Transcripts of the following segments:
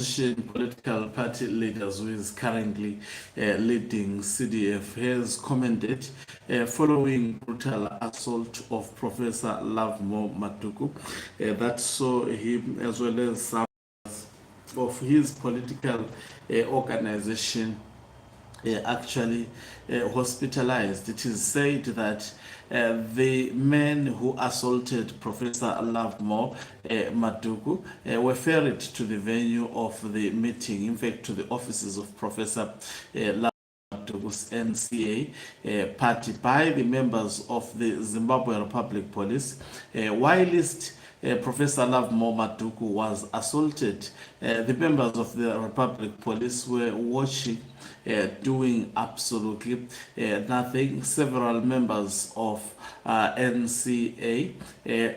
political party leaders who is currently leading CDF has commented following brutal assault of Professor Lovemore Matuku that saw him as well as some of his political organization actually hospitalized. It is said that the men who assaulted Professor Lovemore Matuku were ferried to the venue of the meeting, in fact, to the offices of Professor Matuku's NCA party by the members of the Zimbabwe Republic Police, whilst Professor Lovemore Matuku was assaulted. The members of the Republic Police were watching, doing absolutely nothing. Several members of NCA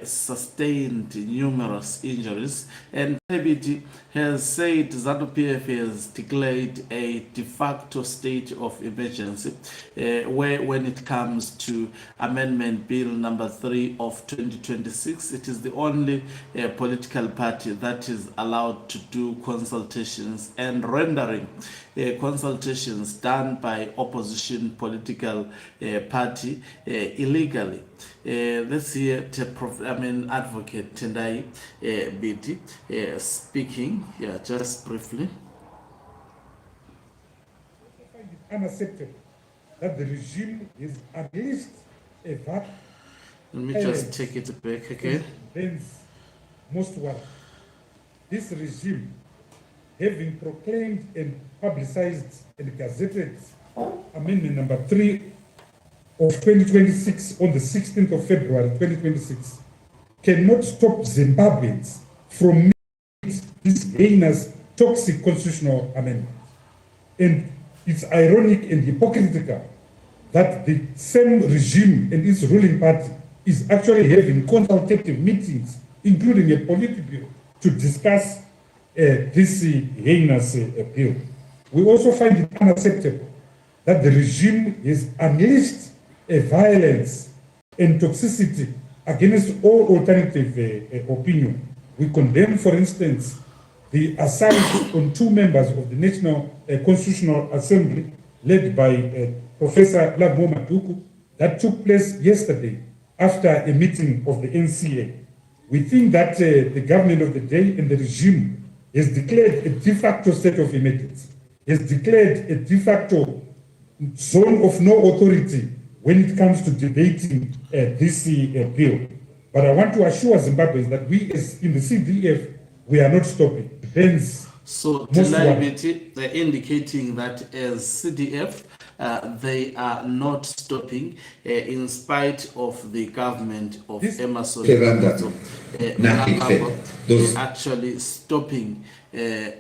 sustained numerous injuries, and Tendai Biti has said ZANU PF has declared a de facto state of emergency when it comes to Amendment Bill number 3 of 2026. It is the only political party that is allowed to do consultations and rendering consultations done by opposition political party illegally. Let's hear Advocate Tendai Biti speaking just briefly. I find it unacceptable that the regime is at least a VAT. Let me just take it back again. Most worry. This regime, having proclaimed and publicized and gazetted Amendment number 3 of 2026 on the 16th of February 2026, cannot stop Zimbabweans from meeting this heinous, toxic constitutional amendment. And it's ironic and hypocritical that the same regime and its ruling party is actually having consultative meetings, including a Politburo, to discuss this heinous bill. We also find it unacceptable that the regime has unleashed a violence and toxicity against all alternative opinion. We condemn, for instance, the assault on 2 members of the National Constitutional Assembly led by Professor Lovemore Matuku that took place yesterday after a meeting of the NCA. We think that the government of the day and the regime has declared a de facto state of emergency, has declared a de facto zone of no authority when it comes to debating this bill. But I want to assure Zimbabweans that we as in the CDF, we are not stopping. So Tendai Biti, they're indicating that as CDF, they are not stopping in spite of the government of Emerson. They're actually stopping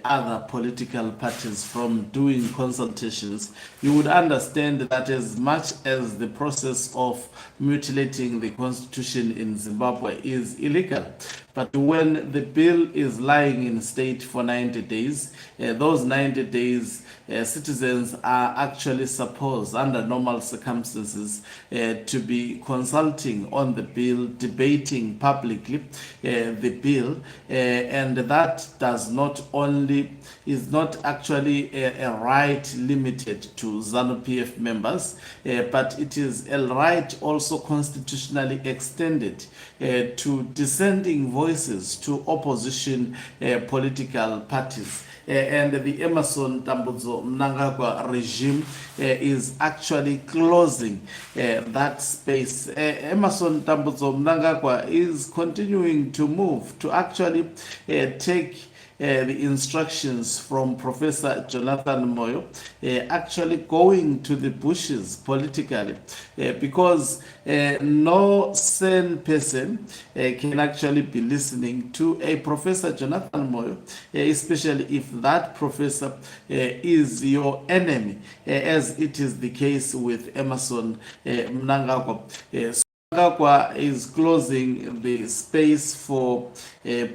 other political parties from doing consultations. You would understand that as much as the process of mutilating the constitution in Zimbabwe is illegal, but when the bill is lying in state for 90 days, those 90 days, citizens are actually supposed, under normal circumstances, to be consulting on the bill, debating publicly the bill, and that does not only, is not actually a right limited to ZANU PF members, but it is a right also constitutionally extended to dissenting voices, to opposition political parties. And the Emerson Mnangagwa regime is actually closing that space. Emerson Mnangagwa is continuing to move to actually take the instructions from Professor Jonathan Moyo, actually going to the bushes politically, because no sane person can actually be listening to a Professor Jonathan Moyo, especially if that professor is your enemy, as it is the case with Emerson Mnangagwa. Mnangagwa is closing the space for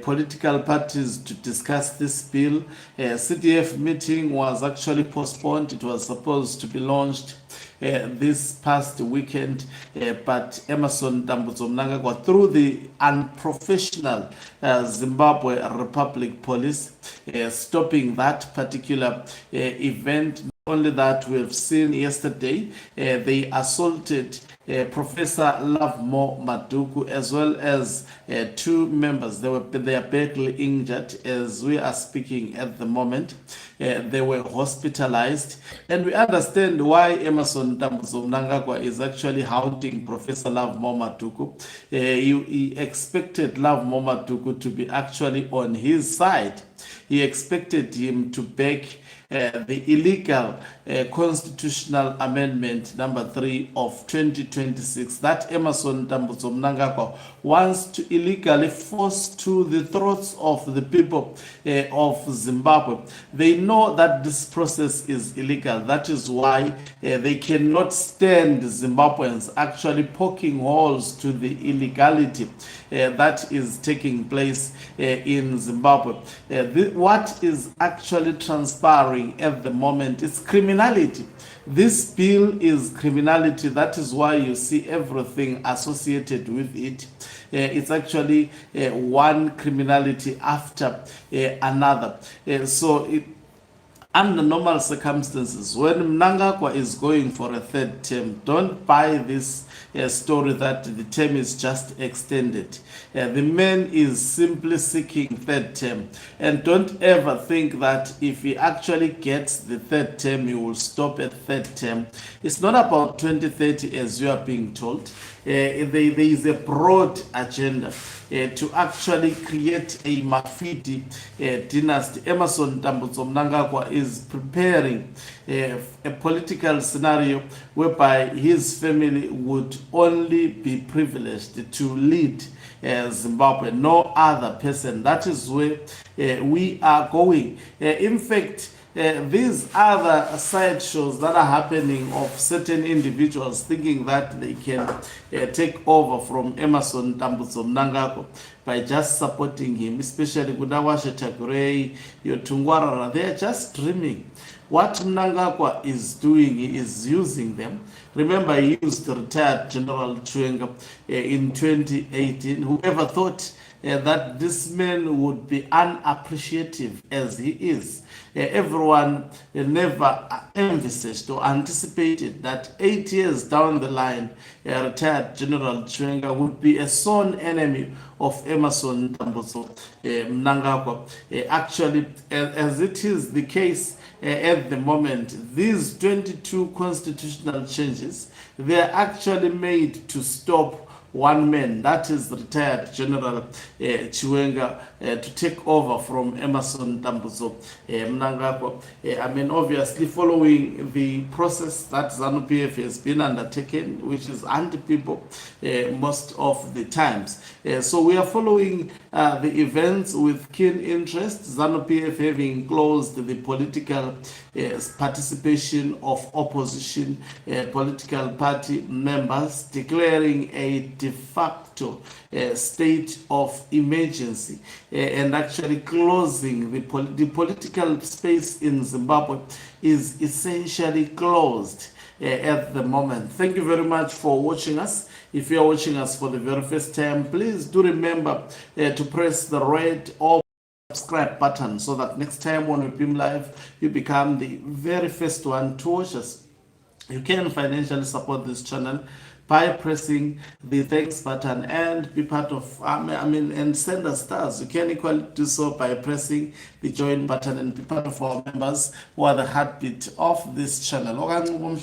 political parties to discuss this bill. CDF meeting was actually postponed. It was supposed to be launched this past weekend, but Emerson Dambudzo Mnangagwa, through the unprofessional Zimbabwe Republic Police, stopping that particular event. Only that we've seen yesterday, they assaulted Professor Lovemore Maduku as well as two members. They are badly injured as we are speaking at the moment. They were hospitalized, and we understand why Emerson Dambudzo Mnangagwa is actually hounding Professor Lovemore Maduku. He expected Lovemore Maduku to be actually on his side. He expected him to back the illegal constitutional amendment number 3 of 2026 that Emerson Dambudzo Mnangagwa wants to illegally force to the throats of the people of Zimbabwe. They know that this process is illegal. That is why they cannot stand Zimbabweans actually poking holes to the illegality that is taking place in Zimbabwe. What is actually transpiring at the moment is criminality. This bill is criminality. That is why you see everything associated with it. It's actually one criminality after another. Under normal circumstances, when Mnangagwa is going for a third term, don't buy this story that the term is just extended. The man is simply seeking third term. And don't ever think that if he actually gets the third term, he will stop at third term. It's not about 2030 as you are being told. There is a broad agenda to actually create a Mafidi dynasty. Emerson Dambudzo Mnangagwa is preparing a political scenario whereby his family would only be privileged to lead Zimbabwe, no other person. That is where we are going. In fact, these other side shows that are happening of certain individuals thinking that they can take over from Emerson Dambudzo Mnangagwa by just supporting him, especially Kudawashe Tagurei, Yotungwarara. They are just dreaming. What Mnangagwa is doing, he is using them. Remember, he used retired General Chiwenga in 2018. Whoever thought that this man would be unappreciative as he is. Everyone never envisaged or anticipated that 8 years down the line, retired General Chiwenga would be a sworn enemy of Emerson Dambudzo Mnangagwa. Actually, as it is the case at the moment, these 22 constitutional changes, they are actually made to stop one man, that is retired General Chiwenga, to take over from Emerson Dambudzo Mnangagwa. I mean, obviously, following the process that ZANU PF has been undertaken, which is anti-people most of the times. So we are following the events with keen interest. ZANU PF having closed the political participation of opposition political party members, declaring a de facto state of emergency and actually closing the political space in Zimbabwe is essentially closed at the moment. Thank you very much for watching us. If you are watching us for the very first time, please do remember to press the red or subscribe button so that next time when we beam live, you become the very first one to watch us. You can financially support this channel by pressing the thanks button and be part of, and send us stars. You can equally do so by pressing the join button and be part of our members who are the heartbeat of this channel.